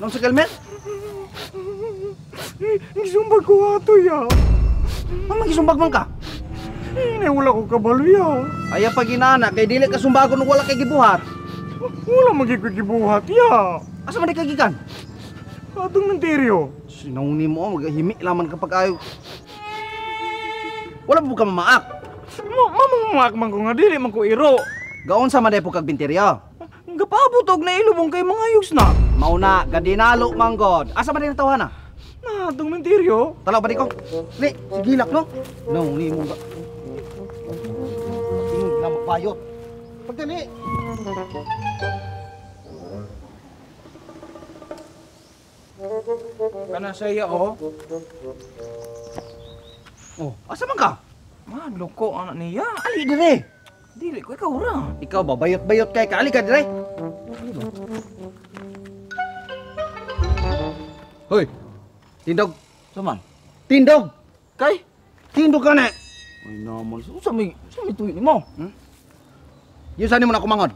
Nung si Kelmer? Gisumbag ko ato ya. Ano magisumbag man ka? Wala ko kabalo ya. Aya pa ginana, kay dili ka sumbagon nung wala kay gibuhat. Wala magigibuhat ya. Asa man di kagikan? Atong menteryo. Sinauni mo, maghimi laman kapag ayaw. Wala po ka mamaak. Mamamaak man ko nga dili man ko iro. Gaon sa maday po kag binterya. Gapabutog na ilubong kay mga ayos na. Mauna, gadinalo manggod. Asa man din tawahan na? Atong menteryo. Talaw ba di ko? Ni, sigilak no? Nauni mo ba? Tingog na magbayot. Pagdali. Kana saya oh. Oh, asa man ka? Man, loko anak niya. Ali dire. Dili ko ikaw ra. Ikaw ba bayot-bayot kay ka? Ali ka dire. Hoy. Tindog. Saman. Tindog. Kay Tindog ka na. ay naman sa may tuwi mo. Yung saan mo na kumangod?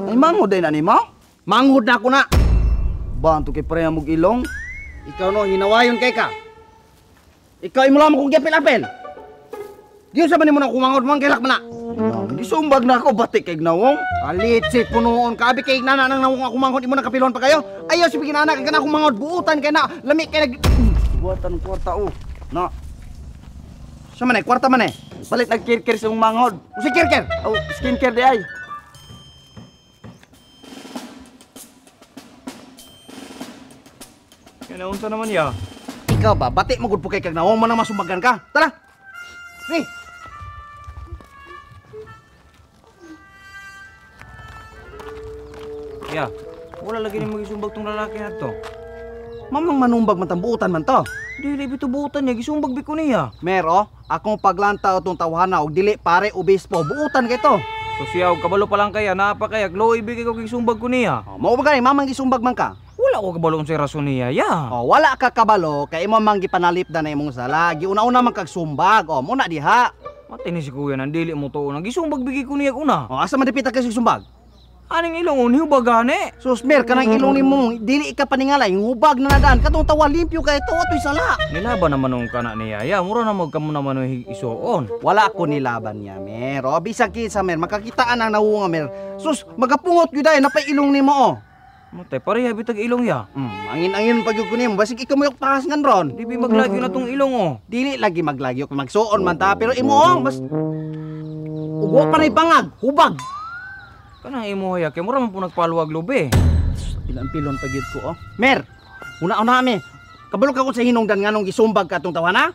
Ay mangod din na ni mo? Mangod na ako na. Banto kay pareha mong ilong. Ikaw no, hinawayon kay ka. Ikaw imo lang kong gyapil-apil. Diyo sa man mo na kumangod mo, kailak man na. Di sumbag na ako, batik kay gnawong. Alitsit punoon ka, abi kay nana nang nawong ako mangod, imo nang kapilon pa kayo. Ayaw si bigin anak, kay na kumangod, buutan kay na, lami kay nag... Buutan kwarta oh. No. Sa man kwarta man Balit nagkirkir sa mangod. O si kirkir? Oh, skincare di ay. Kaya unsa naman ya? Ikaw ba, batik mo gud po kay kag nawong man nang masumbagan ka. Tara. Ni. Ya, wala lagi ni magisumbag tong lalaki na to. Mamang manumbag man tambuutan man to. Dili bito buutan niya, gisumbag bi ko niya. Mero, akong paglantaw tong tawhana og dili pare obispo, buutan kay to. So siyaw, kabalo pa lang kaya, napa kaya, glow ibigay ko gisumbag ko niya. Oh, mao ba gani mamang gisumbag man ka? Wala ko kabalo sa rason niya, ya. Oh, wala ka kabalo kay imo mang gipanalipdan na imong sala. Giuna-una man kag sumbag. Oh, muna diha. Matay ni si kuya nang dili mo tuon, gisumbag bigay ko niya una. Oh, asa man dipita ka sumbag? Aning ilong uniw ba gani? Susmer kanang ilong nimo, dili ka paningalay, hubag na nadaan katong tawa limpyo kay to atoy sala. Nilaban naman nung kana niya, ya. Mura na magkamo naman ng isuon. Wala ko nilaban niya, mer. O, bisag kinsa, mer. Makakitaan ang nawunga, mer. Sus, magapungot yun dahil, napay ilong ni mo, oh. Matay, pareha bitag ilong ya. Angin-angin pag yung kunin mo. Basig ikaw mo yung pakasngan ron. Di bi maglagyo na tong ilong oh. Dili lagi maglagyo, magsuon man ta. Pero imo, oh, mas... Ugwa pa na bangag, hubag. Kanang imo ya, kay mura man po nagpaluwag lobe. Ilang pilon pagid ko, oh. Mer, una-una mi. Kabalo ka ko sa hinungdan nga nung gisumbag ka tong tawana?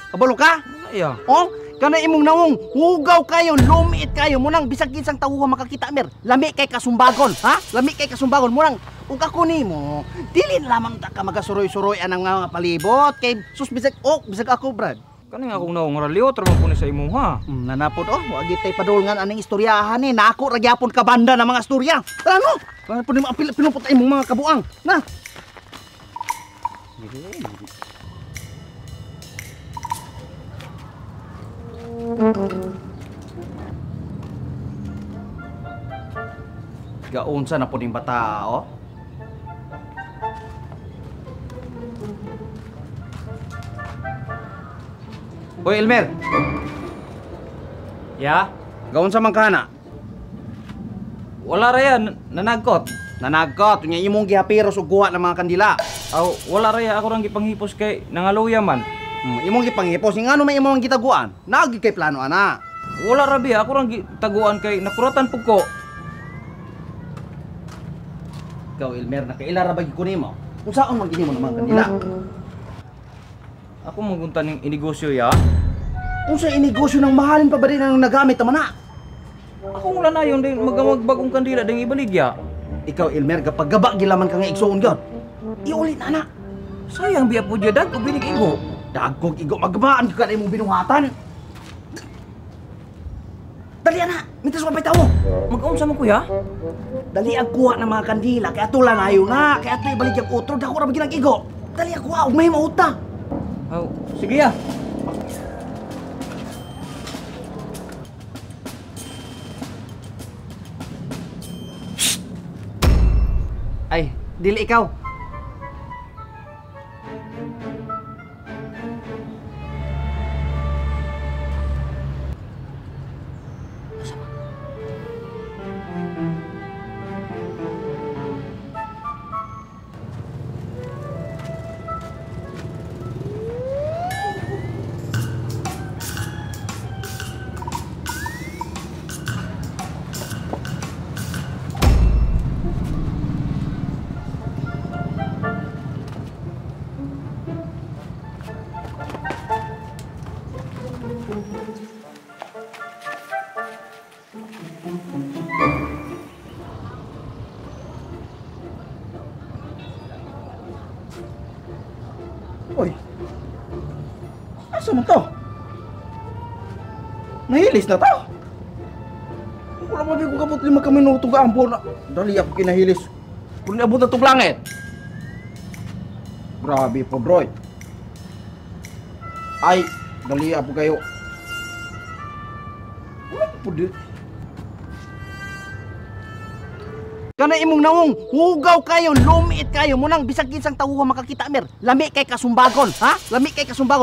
Kabalo ka? Iya. Oh, kana imong nawong hugaw kayo, lumiit kayo, munang bisag kinsang tawuha makakita mer. Lami kay kasumbagon, ha? Lami kay kasumbagon, munang ug ako nimo, dili lamang ta ka magasuroy-suroy anang mga palibot kay sus bisag ako, brad. Kaning akong naong ralyo traman po ni sa imo ha. Nanapod oh, wa gitay padulngan aning istoryahan ni. Nako ra gyapon ka banda ng mga istorya. Ano? Para pud mo pinupot imong mga kabuang. Na. Gaunsa na po ning bata, oh. Hoy, Elmer. Ya? Gaunsa man ka na? Wala ra yan, nanagkot. Nanagkot, nya imong gihapiros og guha ng mga kandila. Aw, wala ra ya ako rang gipanghipos kay nangaluya man. Imong gipanghipos, ngano may imong gitaguan? Naagi kay plano ana. Wala ra biya ako rang gitaguan kay nakuratan pug ko. Ikaw, Elmer, nakaila ra ba gyud ko nimo? Kung saan man gini mo ng mga kandila? Ako magunta ning inegosyo ya. Kung sa inegosyo ng mahalin pa ba rin ang nagamit naman na? Ako wala na yung din magamag-bagong kandila ding ibaligya. Ikaw, Elmer, kapag gaba gilaman ka nga igsuon gyud. Iulit na na. Sayang biya po diya dag ubinig igo. Dagkog igo magbaan ka na imong binuhatan. Dali na, mitas mo pa tawo. Mag-unsa man kuya? Dali ang kuha ng mga kandila, kaya tulan ayo na, kaya ito ibalik yung utro, dako ra ba ginag igo. Dali ang kuha, ug may mauta. Oh, sige ya. Ay, dili ikaw. Uy, asa mo to? Nahilis na to? Wala mo di ko kapot 5 minuto ka ampo na. Dali ako kinahilis. Kung niabot na itong langit. Grabe po, bro. Ay, dali ako kayo. Wala po di. Kana imong naong, hugaw kayo, lumiit kayo, munang bisag kinsang tawuhan makakita mer. Lami kay kasumbagon, ha? Lami kay kasumbagon.